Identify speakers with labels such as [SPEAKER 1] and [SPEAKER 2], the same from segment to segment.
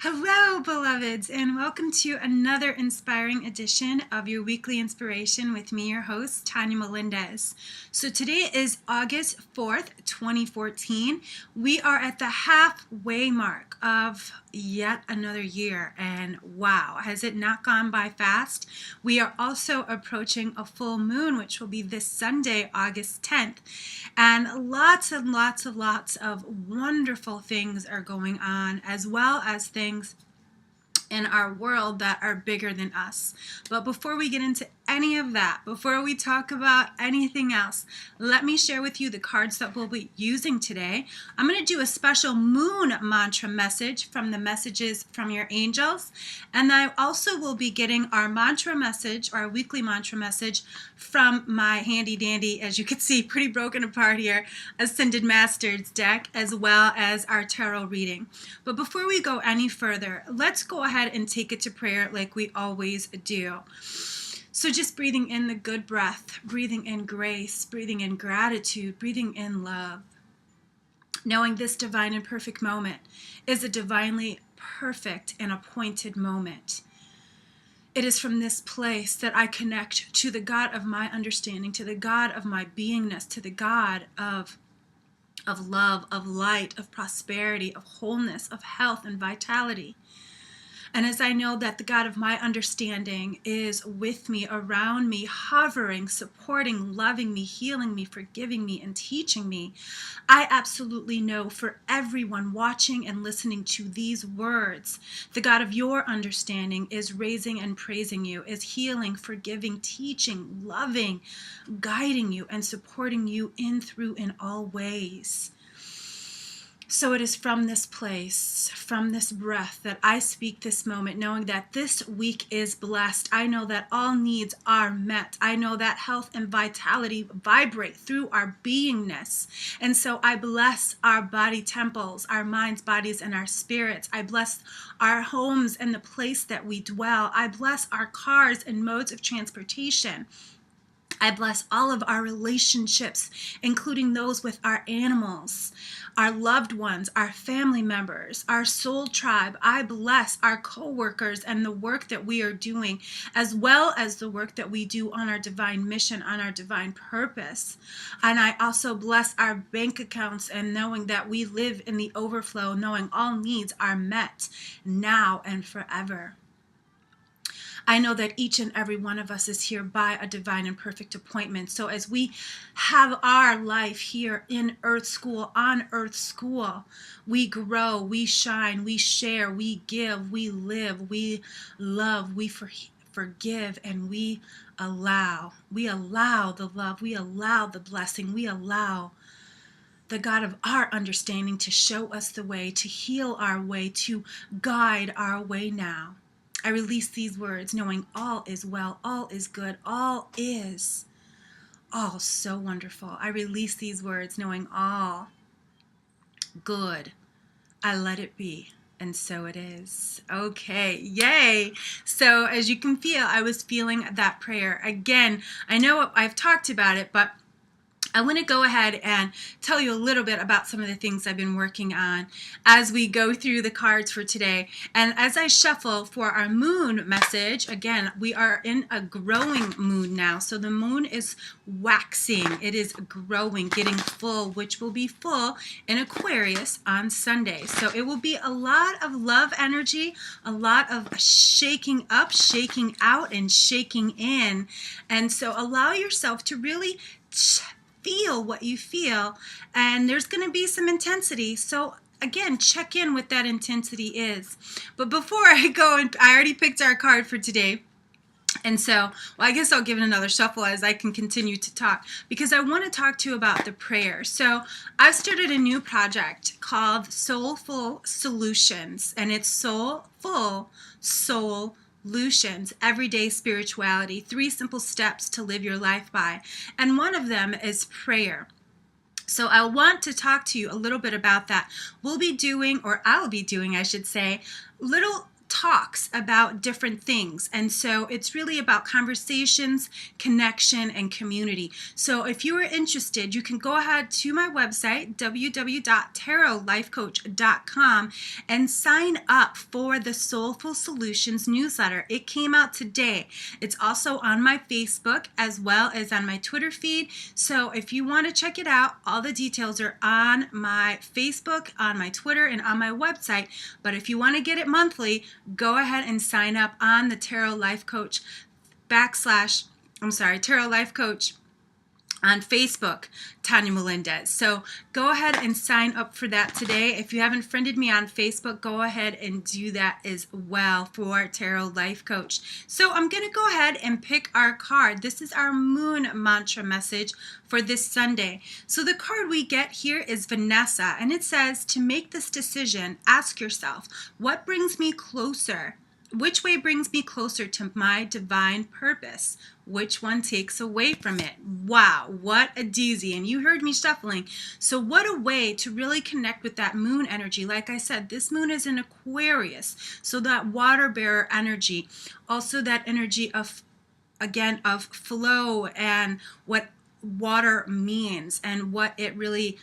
[SPEAKER 1] Hello, beloveds, and welcome to another inspiring edition of your weekly inspiration with me, your host, Tonya Melendez. So today is August 4th, 2014. We are at the halfway mark of yet another year, and wow, has it not gone by fast? We are also approaching a full moon, which will be this Sunday, August 10th, and lots of wonderful things are going on, as well as things in our world that are bigger than us. But before we get into any of that, before we talk about anything else, let me share with you the cards that we'll be using today. I'm going to do a special moon mantra message from the messages from your angels, and I also will be getting our mantra message, our weekly mantra message, from my handy dandy, as you can see, pretty broken apart here, Ascended Masters deck, as well as our tarot reading. But before we go any further, let's go ahead and take it to prayer like we always do. So just breathing in the good breath, breathing in grace, breathing in gratitude, breathing in love. Knowing this divine and perfect moment is a divinely perfect and appointed moment. It is from this place that I connect to the God of my understanding, to the God of my beingness, to the God of love, of light, of prosperity, of wholeness, of health and vitality. And as I know that the God of my understanding is with me, around me, hovering, supporting, loving me, healing me, forgiving me, and teaching me, I absolutely know for everyone watching and listening to these words, the God of your understanding is raising and praising you, is healing, forgiving, teaching, loving, guiding you, and supporting you in, through, in all ways. So it is from this place, from this breath, that I speak this moment, knowing that this week is blessed. I know that all needs are met. I know that health and vitality vibrate through our beingness. And so I bless our body temples, our minds, bodies, and our spirits. I bless our homes and the place that we dwell. I bless our cars and modes of transportation. I bless all of our relationships, including those with our animals, our loved ones, our family members, our soul tribe. I bless our co-workers and the work that we are doing, as well as the work that we do on our divine mission, on our divine purpose. And I also bless our bank accounts, and knowing that we live in the overflow, knowing all needs are met now and forever. I know that each and every one of us is here by a divine and perfect appointment. So as we have our life here in Earth School, on Earth School, we grow, we shine, we share, we give, we live, we love, we forgive, and we allow. We allow the love, we allow the blessing, we allow the God of our understanding to show us the way, to heal our way, to guide our way now. I release these words knowing all is well, all is good, all is all so wonderful. I release these words knowing all good. I let it be, and so it is. Okay, yay. So as you can feel, I was feeling that prayer. Again, I know I've talked about it, but I want to go ahead and tell you a little bit about some of the things I've been working on as we go through the cards for today. And as I shuffle for our moon message, again, we are in a growing moon now. So the moon is waxing. It is growing, getting full, which will be full in Aquarius on Sunday. So it will be a lot of love energy, a lot of shaking up, shaking out, and shaking in. And so allow yourself to really feel what you feel, and there's going to be some intensity. So again, check in what that intensity is. But before I go, and I already picked our card for today, and so, well, I guess I'll give it another shuffle as I can continue to talk, because I want to talk to you about the prayer. So I've started a new project called Soulful Solutions, and it's Soulful Solutions, everyday spirituality, 3 simple steps to live your life by. And one of them is prayer. So I want to talk to you a little bit about that. We'll be doing, or I'll be doing, I should say, little talks about different things. And so it's really about conversations, connection, and community. So if you are interested, you can go ahead to my website, www.tarotlifecoach.com, and sign up for the Soulful Solutions newsletter. It came out today. It's also on my Facebook as well as on my Twitter feed. So if you want to check it out, all the details are on my Facebook, on my Twitter, and on my website. But if you want to get it monthly, go ahead and sign up on the Tarot Life Coach Tarot Life Coach on Facebook, Tonya Melendez. So go ahead and sign up for that today. If you haven't friended me on Facebook, go ahead and do that as well for Tarot Life Coach. So I'm going to go ahead and pick our card. This is our moon mantra message for this Sunday. So the card we get here is Vanessa, and it says, to make this decision, ask yourself, what brings me closer? Which way brings me closer to my divine purpose? Which one takes away from it? Wow, what a doozy. And you heard me shuffling. So what a way to really connect with that moon energy. Like I said, this moon is in Aquarius. So that water bearer energy. Also that energy of, again, of flow and what water means and what it really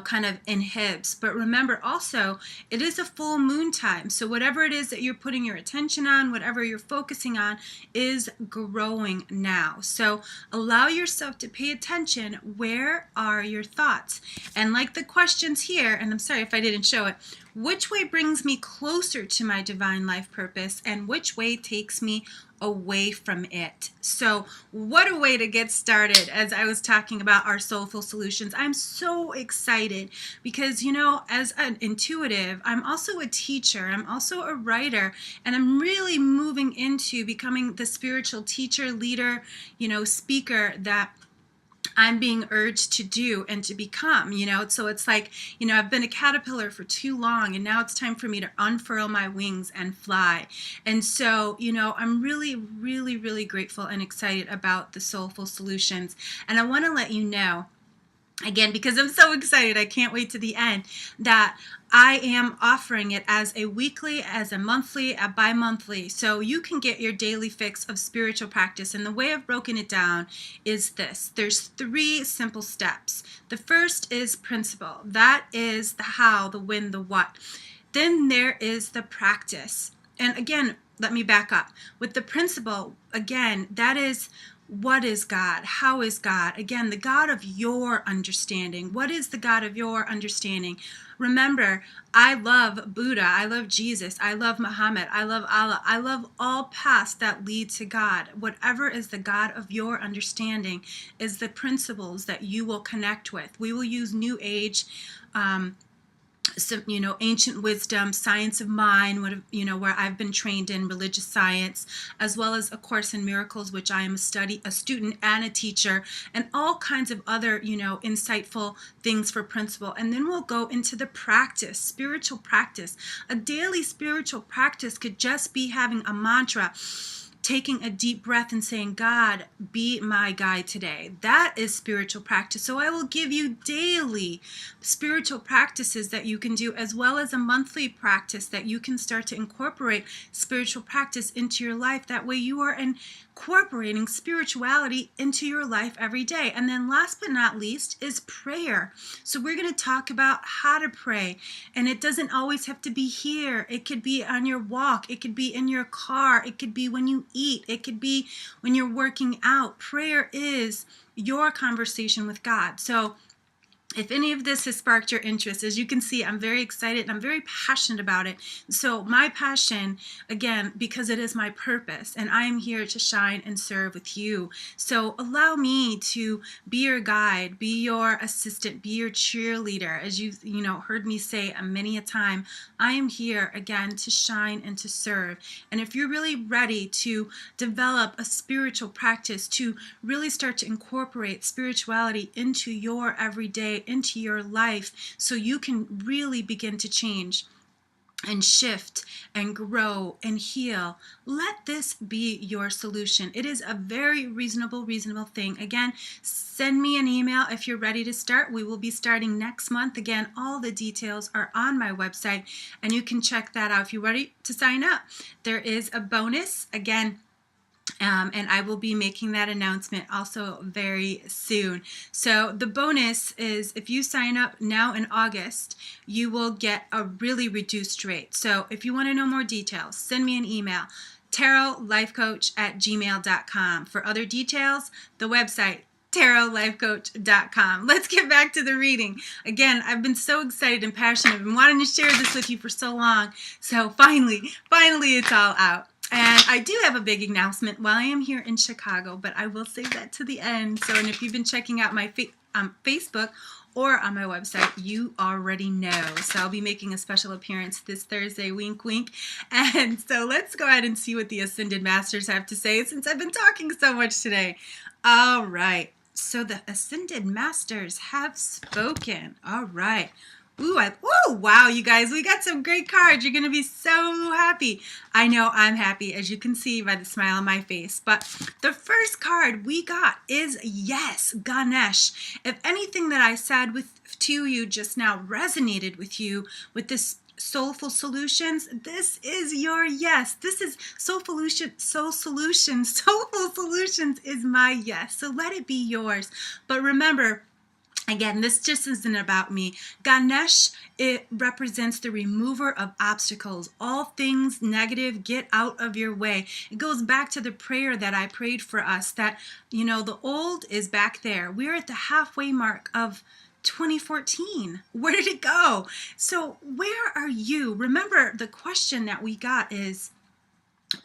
[SPEAKER 1] kind of inhibits. But remember also, it is a full moon time. So whatever it is that you're putting your attention on, whatever you're focusing on, is growing now. So allow yourself to pay attention. Where are your thoughts? And like the questions here, and I'm sorry if I didn't show it, which way brings me closer to my divine life purpose, and which way takes me away from it? So what a way to get started. As I was talking about our soulful solutions, I'm so excited because, as an intuitive, I'm also a teacher, I'm also a writer, and I'm really moving into becoming the spiritual teacher, leader, speaker that I'm being urged to do and to become, so it's like, I've been a caterpillar for too long, and now it's time for me to unfurl my wings and fly. And so, I'm really, really, really grateful and excited about the Soulful Solutions. And I want to let you know, again, because I'm so excited, I can't wait to the end, that I am offering it as a weekly, as a monthly, a bi-monthly. So you can get your daily fix of spiritual practice. And the way I've broken it down is this. There's 3 simple steps. The first is principle. That is the how, the when, the what. Then there is the practice. And again, let me back up. With the principle, again, that is, what is God? How is God? Again, the God of your understanding. What is the God of your understanding? Remember, I love Buddha. I love Jesus. I love Muhammad. I love Allah. I love all paths that lead to God. Whatever is the God of your understanding is the principles that you will connect with. We will use New Age, some, ancient wisdom, science of mind, where I've been trained in religious science, as well as A Course in Miracles, which I am a student and a teacher, and all kinds of other, insightful things for principle. And then we'll go into the practice, spiritual practice. A daily spiritual practice could just be having a mantra, taking a deep breath and saying, God, be my guide today. That is spiritual practice. So I will give you daily spiritual practices that you can do, as well as a monthly practice that you can start to incorporate spiritual practice into your life. That way you are incorporating spirituality into your life every day. And then last but not least is prayer. So we're going to talk about how to pray. And it doesn't always have to be here. It could be on your walk. It could be in your car. It could be when you eat. It could be when you're working out. Prayer is your conversation with God. So if any of this has sparked your interest, as you can see, I'm very excited and I'm very passionate about it. So my passion, again, because it is my purpose, and I am here to shine and serve with you. So allow me to be your guide, be your assistant, be your cheerleader. As you've heard me say many a time, I am here again to shine and to serve. And if you're really ready to develop a spiritual practice, to really start to incorporate spirituality into your everyday, into your life, so you can really begin to change, and shift and grow and heal. Let this be your solution. It is a very reasonable thing. Again, send me an email if you're ready to start. We will be starting next month. Again, all the details are on my website, and you can check that out if you're ready to sign up. There is a bonus. Again, and I will be making that announcement also very soon. So the bonus is if you sign up now in August, you will get a really reduced rate. So if you want to know more details, send me an email, tarotlifecoach@gmail.com. For other details, the website, tarotlifecoach.com. Let's get back to the reading. Again, I've been so excited and passionate. I've been wanting to share this with you for so long. So finally it's all out. And I do have a big announcement while I am here in Chicago, but I will save that to the end. So, and if you've been checking out my Facebook or on my website, you already know. So I'll be making a special appearance this Thursday, wink, wink. And so let's go ahead and see what the Ascended Masters have to say since I've been talking so much today. All right. So the Ascended Masters have spoken. All right. Ooh, wow, you guys, we got some great cards. You're going to be so happy. I know I'm happy, as you can see by the smile on my face. But the first card we got is yes, Ganesh. If anything that I said to you just now resonated with you with this Soulful Solutions, this is your yes. This is Soulful Solutions is my yes. So let it be yours. But remember, again, this just isn't about me. Ganesh, it represents the remover of obstacles. All things negative, get out of your way. It goes back to the prayer that I prayed for us that, the old is back there. We're at the halfway mark of 2014. Where did it go? So where are you? Remember, the question that we got is,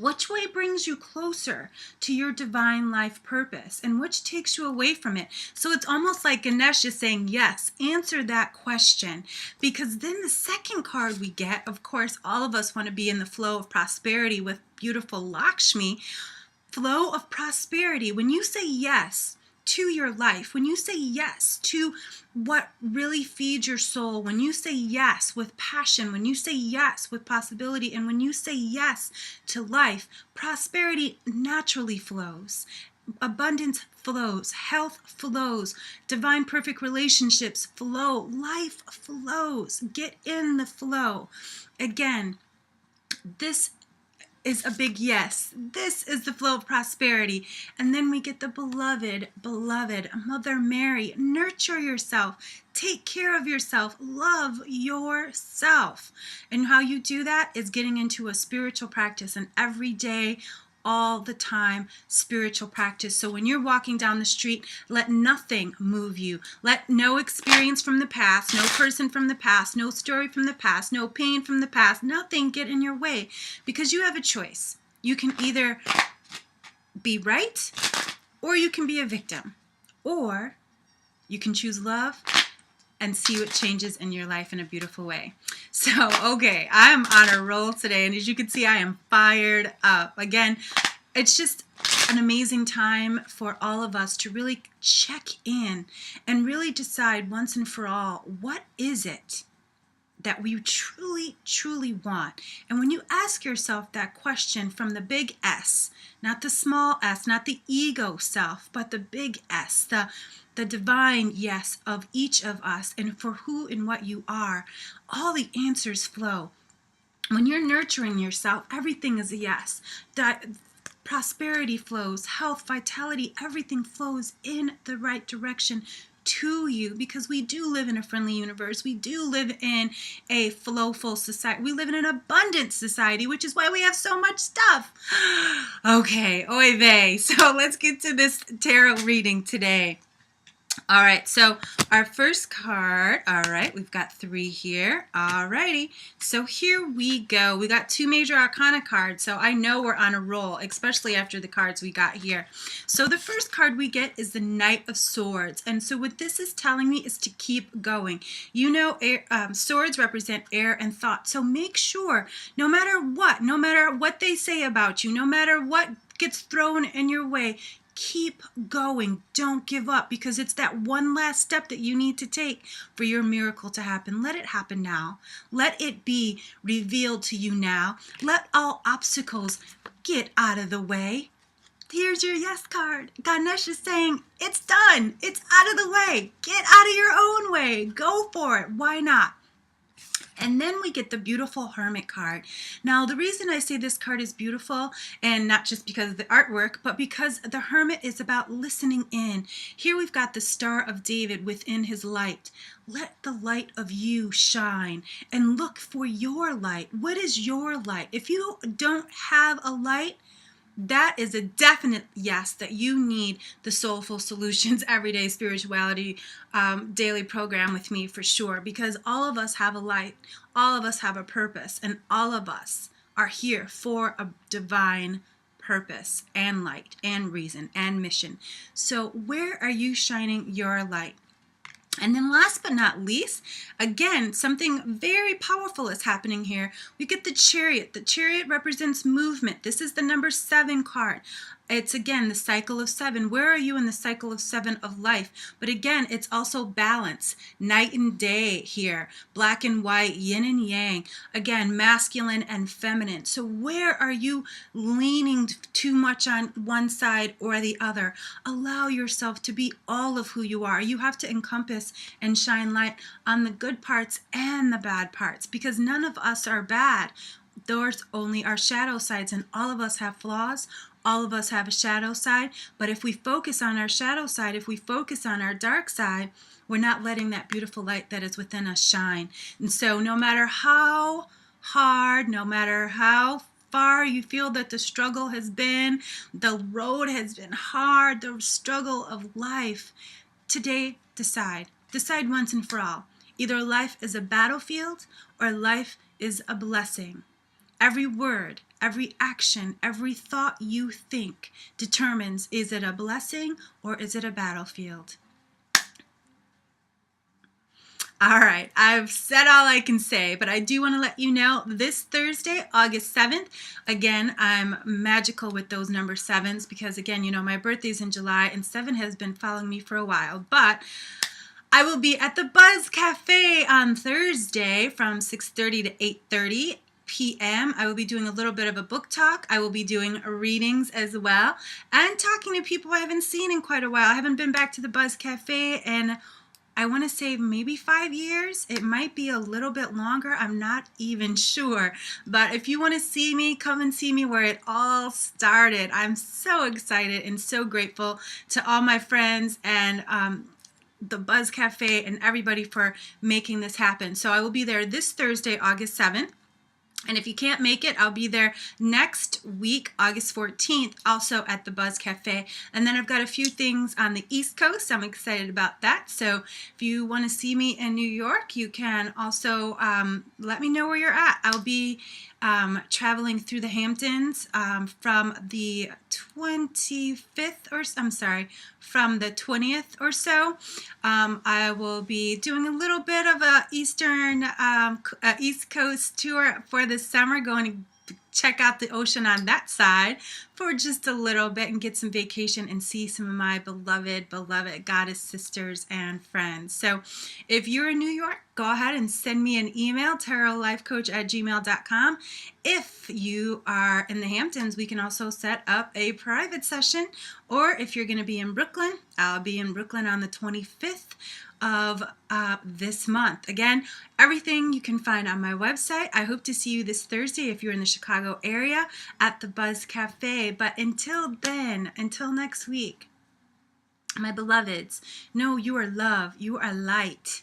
[SPEAKER 1] which way brings you closer to your divine life purpose and which takes you away from it? So it's almost like Ganesh is saying, yes, answer that question. Because then the second card we get, of course, all of us want to be in the flow of prosperity with beautiful Lakshmi. Flow of prosperity. When you say yes to your life, when you say yes to what really feeds your soul, when you say yes with passion, when you say yes with possibility, and when you say yes to life, prosperity naturally flows. Abundance flows, health flows, divine perfect relationships flow, life flows. Get in the flow. Again, this is a big yes. This is the flow of prosperity. And then we get the beloved Mother Mary. Nurture yourself. Take care of yourself. Love yourself. And how you do that is getting into a spiritual practice, an everyday, all the time spiritual practice. So when you're walking down the street, let nothing move you. Let no experience from the past, no person from the past, no story from the past, no pain from the past, nothing get in your way, because you have a choice. You can either be right or you can be a victim, or you can choose love and see what changes in your life in a beautiful way. So, okay, I'm on a roll today, and as you can see, I am fired up. Again, it's just an amazing time for all of us to really check in and really decide once and for all, what is it that we truly, truly want? And when you ask yourself that question from the big S, not the small s, not the ego self, but the big S, the divine yes of each of us and for who and what you are, all the answers flow. When you're nurturing yourself, everything is a yes. That prosperity flows, health, vitality, everything flows in the right direction to you, because we do live in a friendly universe. We do live in a flowful society. We live in an abundant society, which is why we have so much stuff. Okay, oy vey. So let's get to this tarot reading today. All right, so our first card, all right, we've got 3 here. All righty, so here we go. We got 2 major arcana cards, so I know we're on a roll, especially after the cards we got here. So the first card we get is the Knight of Swords, and so what this is telling me is to keep going. You know, swords represent air and thought, so make sure, no matter what they say about you, no matter what gets thrown in your way, Keep going. Don't give up, because it's that one last step that you need to take for your miracle to happen. Let it happen now. Let it be revealed to you now. Let all obstacles get out of the way. Here's your yes card. Ganesh is saying, it's done. It's out of the way. Get out of your own way. Go for it. Why not? And then we get the beautiful Hermit card. Now, the reason I say this card is beautiful, and not just because of the artwork, but because the Hermit is about listening in. Here we've got the Star of David within his light. Let the light of you shine and look for your light. What is your light? If you don't have a light, that is a definite yes, that you need the Soulful Solutions Everyday Spirituality daily program with me for sure, because all of us have a light, all of us have a purpose, and all of us are here for a divine purpose and light and reason and mission. So where are you shining your light? And then last but not least, again, something very powerful is happening here. We get the Chariot. The Chariot represents movement. This is the number 7 card. It's, again, the cycle of 7. Where are you in the cycle of 7 of life? But again, it's also balance, night and day here, black and white, yin and yang. Again, masculine and feminine. So where are you leaning too much on one side or the other? Allow yourself to be all of who you are. You have to encompass and shine light on the good parts and the bad parts, because none of us are bad. Those only are shadow sides, and all of us have flaws. All of us have a shadow side, but if we focus on our shadow side, if we focus on our dark side, we're not letting that beautiful light that is within us shine. And so no matter how hard, no matter how far you feel that the struggle has been, the road has been hard, the struggle of life, today decide. Decide once and for all. Either life is a battlefield or life is a blessing. Every word, every action, every thought you think determines, is it a blessing or is it a battlefield? All right, I've said all I can say, but I do want to let you know this Thursday, August 7th, again, I'm magical with those number 7s because, again, you know, my birthday's in July and 7 has been following me for a while, but I will be at the Buzz Cafe on Thursday from 6:30 to 8:30 p.m. I will be doing a little bit of a book talk. I will be doing readings as well and talking to people I haven't seen in quite a while. I haven't been back to the Buzz Cafe in, I want to say, maybe 5 years. It might be a little bit longer. I'm not even sure. But if you want to see me, come and see me where it all started. I'm so excited and so grateful to all my friends and the Buzz Cafe and everybody for making this happen. So I will be there this Thursday, August 7th. And if you can't make it, I'll be there next week, August 14th, also at the Buzz Cafe. And then I've got a few things on the East Coast. I'm excited about that. So if you want to see me in New York, you can also let me know where you're at. I'll be traveling through the Hamptons from the 25th or, I'm sorry, from the 20th or so. I will be doing a little bit of a East Coast tour for the summer, going to check out the ocean on that side for just a little bit and get some vacation and see some of my beloved goddess sisters and friends. So if you're in New York, go ahead and send me an email, tarotlifecoach@gmail.com. If you are in the Hamptons, we can also set up a private session. Or if you're going to be in Brooklyn, I'll be in Brooklyn on the 25th of this month. Again, everything you can find on my website. I hope to see you this Thursday if you're in the Chicago area at the Buzz Cafe. But until then, until next week, my beloveds, know you are love, you are light,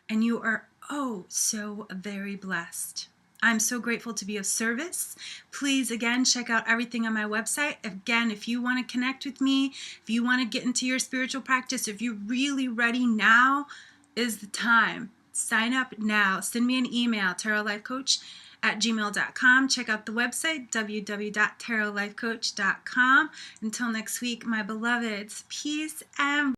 [SPEAKER 1] and you are oh so very blessed. I'm so grateful to be of service. Please, again, check out everything on my website. Again, if you want to connect with me, if you want to get into your spiritual practice, if you're really ready, now is the time. Sign up now. Send me an email, tarotlifecoach@gmail.com. Check out the website, www.tarotlifecoach.com. Until next week, my beloveds, peace and